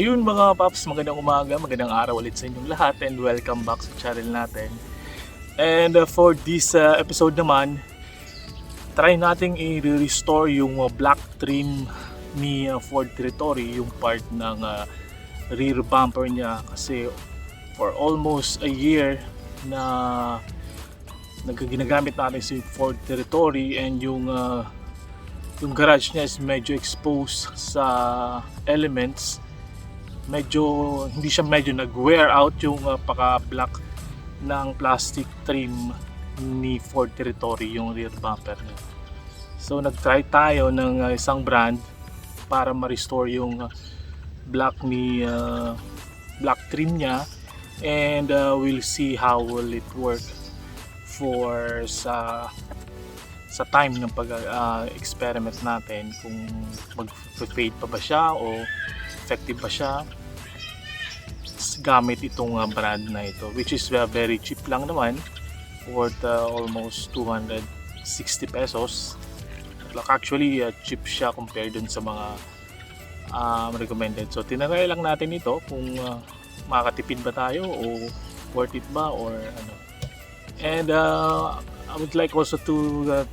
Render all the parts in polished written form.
Ayun mga paps, magandang umaga, magandang araw ulit sa inyong lahat and welcome back sa channel natin. And for this episode naman, try nating i-restore yung black trim ni Ford Terittory, yung part ng rear bumper niya kasi for almost a year na ginagamit natin si Ford Terittory and yung garage niya is medyo exposed sa elements. Hindi siya nag-wear out yung paka-black ng plastic trim ni Ford Terittory, yung rear bumper niya. So nag-try tayo ng isang brand para ma-restore yung black trim niya and we'll see how will it work for sa time ng pag-experiment natin, kung mag-fade pa ba siya o effective ba siya gamit itong brand na ito, which is very cheap lang naman, worth almost 260 pesos. Actually cheap siya compared dun sa mga recommended. So tinry lang natin ito kung makakatipid ba tayo o worth it ba or ano. And I would like also to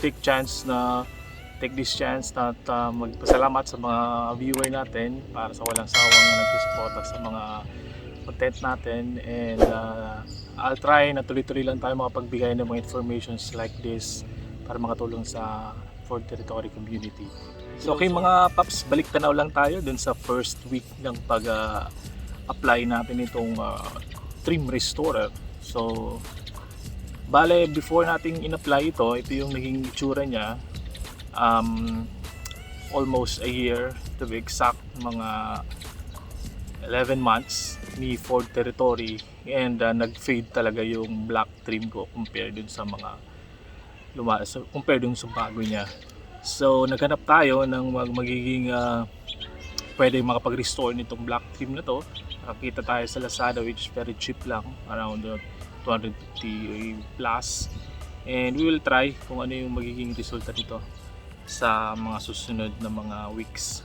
take this chance na magpasalamat sa mga viewer natin para sa walang sawang nagsusuporta sa mga content natin, and I'll try na tuloy-tuloy lang tayo makapagbigay ng mga informations like this para makatulong sa Ford Terittory community. So okay mga paps, balik tanaw lang tayo dun sa first week ng pag-apply natin itong trim restorer. So bale, before nating in-apply ito yung naging itsura niya. Almost a year to be exact, mga 11 months ni Ford Terittory, and nag-fade talaga yung black trim ko compared dun sa bago niya. So naghanap tayo ng magiging pwede makapag-restore nitong black trim na to. Nakakita tayo sa Lazada, which is very cheap lang, around 250 plus, and we will try kung ano yung magiging resulta nito sa mga susunod na mga weeks.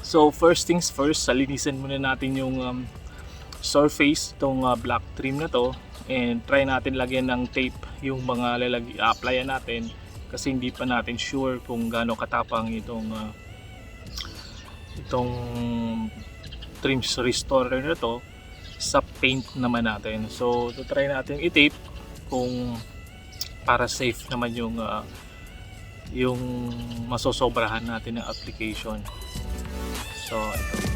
So first things first, salinisan muna natin yung surface itong black trim na to, and try natin lagyan ng tape yung mga applyan natin kasi hindi pa natin sure kung gaano katapang itong trim restorer na to sa paint naman natin. So try natin i-tape kung para safe naman yung masosobrahan natin ng application. So ito.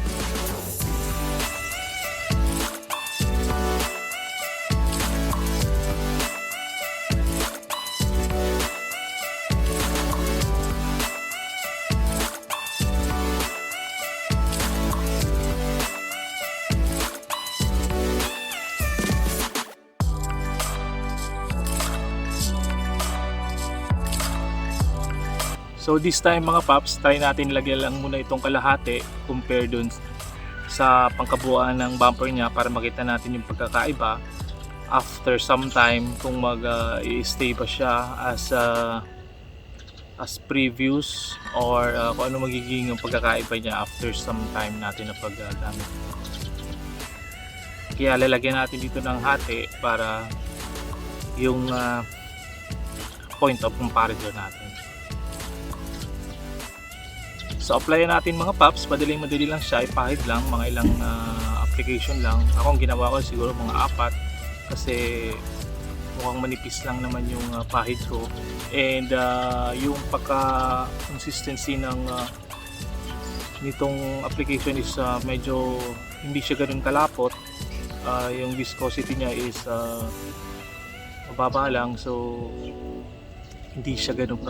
So this time mga paps, try natin lagyan lang muna itong kalahati compare dun sa pangkabuuan ng bumper niya para makita natin yung pagkakaiba after some time, kung mag-i-stay ba siya as previous or kung ano magiging yung pagkakaiba niya after some time natin na paggamit. Kaya lalagyan natin dito ng hati para yung point of comparison natin. So applyan natin mga paps, madali lang siya, ipahid lang, mga ilang application lang. Ako ang ginawa ko siguro mga 4 kasi mukhang manipis lang naman yung pahid ko, and yung pagka-consistency nitong application is medyo hindi siya ganoon kalapot. Yung viscosity niya is mababa lang, so hindi siya ganoon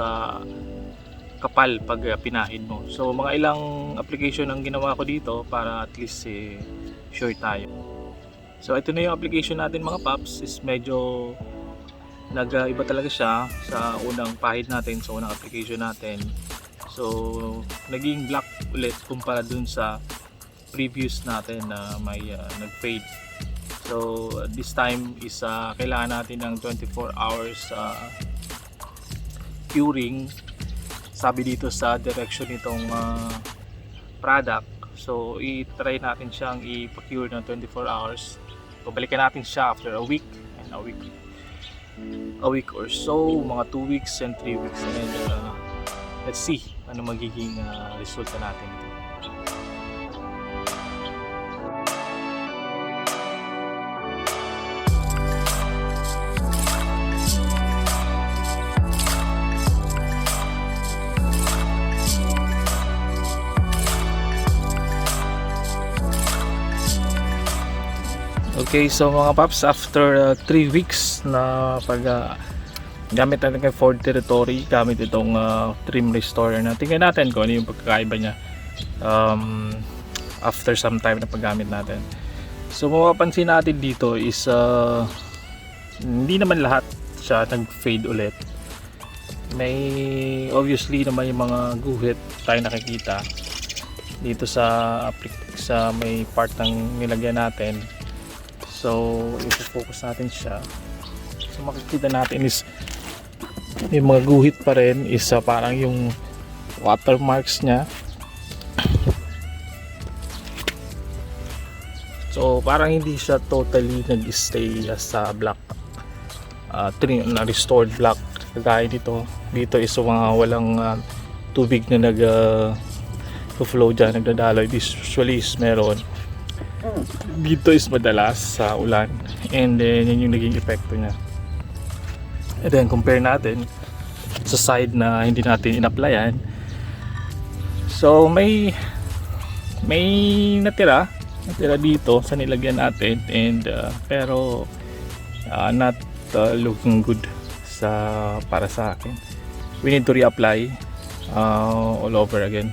kapal pag pinahid mo. So mga ilang application ang ginawa ko dito para at least sure tayo. So ito na yung application natin mga paps, is medyo nag-iba talaga siya sa unang pahid natin, sa unang application natin. So naging black ulit kumpara dun sa previous natin na may nag-fade. So this time is kailangan natin ng 24 hours curing. Sabi dito sa direction nitong product. So i-try natin siyang i-procure ng 24 hours. Pabalikan natin siya after a week and a week or so, mga 2 weeks and 3 weeks, and let's see ano magiging resulta natin ito. Okay, so mga paps, after 3 weeks na gamit natin kay Ford Terittory, gamit itong trim restorer na, tingnan natin kung ano yung pagkakaiba niya after some time na paggamit natin. So mapapansin natin dito is hindi naman lahat siya nag-fade ulit. May obviously naman yung mga guhit tayo nakikita dito sa may part ng nilagyan natin. So i-focus natin siya. So makikita natin is may mga guhit pa rin, is parang yung watermarks niya. So parang hindi siya totally nag-stay sa black na restored black. Kagaya dito is mga walang tubig na flow dyan, nagdadaloy. This usually is meron. Dito is madalas sa ulan, and then yun yung naging epekto niya. And then compare natin sa side na hindi natin in-applyan. So may natira dito sa nilagyan natin, and pero not looking good para sa akin. We need to reapply all over again.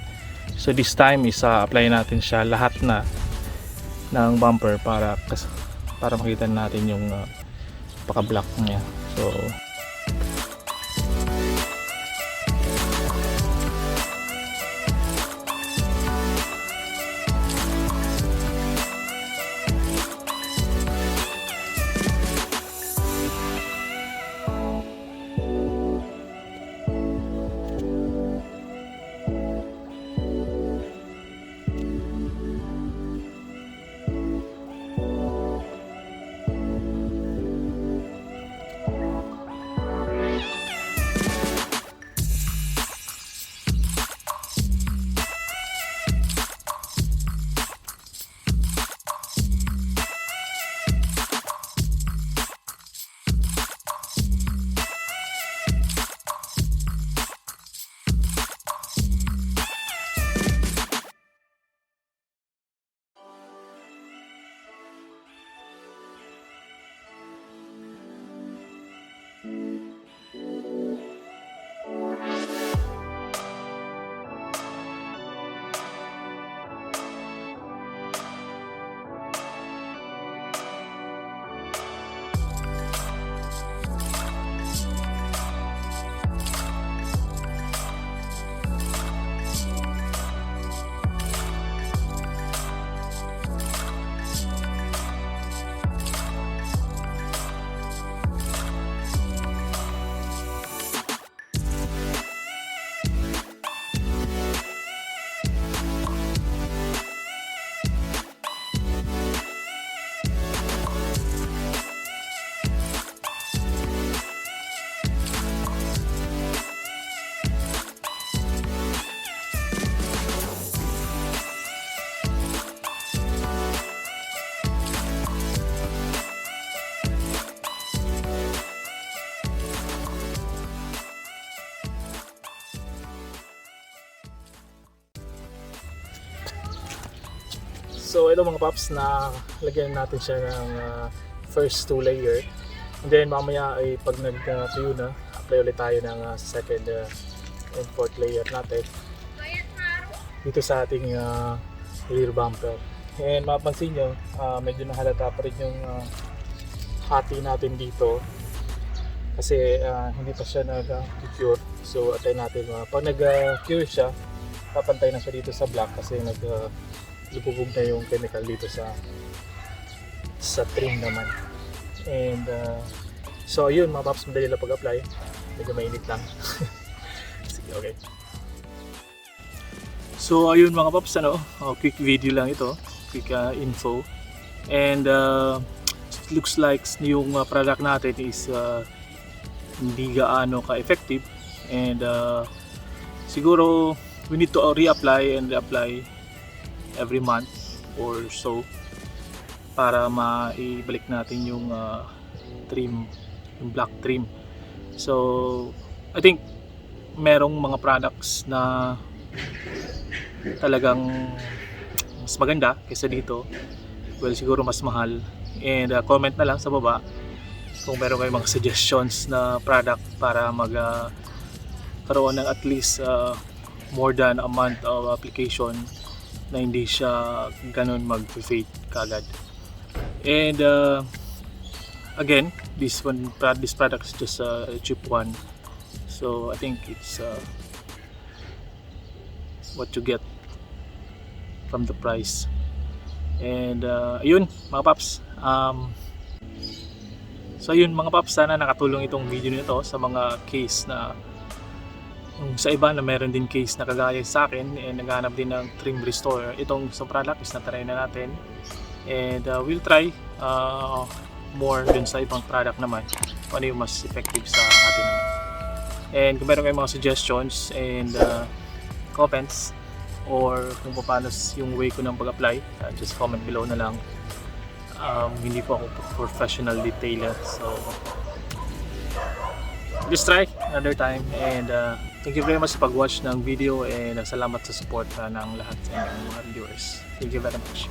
So this time is apply natin siya lahat na ng bumper para makita natin yung paka-block niya. So So ito mga paps, na lagyan natin siya ng first 2 layer, and then mamaya ay pag nag-tuyo na, apply ulit tayo ng second and fourth layer natin dito sa ating rear bumper. And mapansin nyo, medyo nahalata pa rin yung hati natin dito kasi hindi pa siya nag-cure. So atay natin, pag nag-cure siya, papantay na siya dito sa black kasi lububog na yung chemical dito sa trim naman. And so yun mga paps, madali lang pag-apply, medyo mainit lang. Sige, okay. So ayun mga paps, quick video lang ito, quick info. And it looks like yung product natin is hindi gaano ka-effective, and siguro we need to reapply and reapply every month or so para maibalik natin yung trim, yung black trim. So I think merong mga products na talagang mas maganda kaysa dito. Well, siguro mas mahal. And comment na lang sa baba kung meron kayong mga suggestions na product para karoon ng at least more than a month of application na hindi siya ganun mag-fade kagad. And again, this product is just a cheap one, so I think it's what you get from the price. And ayun mga paps, so ayun mga paps, sana nakatulong itong video nito sa mga case na sa iba na meron din case na kagaya sa akin and naghahanap din ng trim restore. Itong sa product is na-try na natin, and we'll try more dun sa ibang product naman kung ano yung mas effective sa atin naman. And kung meron kayong mga suggestions and comments or kung paano yung way ko ng pag-apply, just comment below na lang. Hindi po ako professional detailer, so just try another time. And thank you very much sa pag-watch ng video, and salamat sa support ng lahat sa inyong mga viewers. Thank you very much.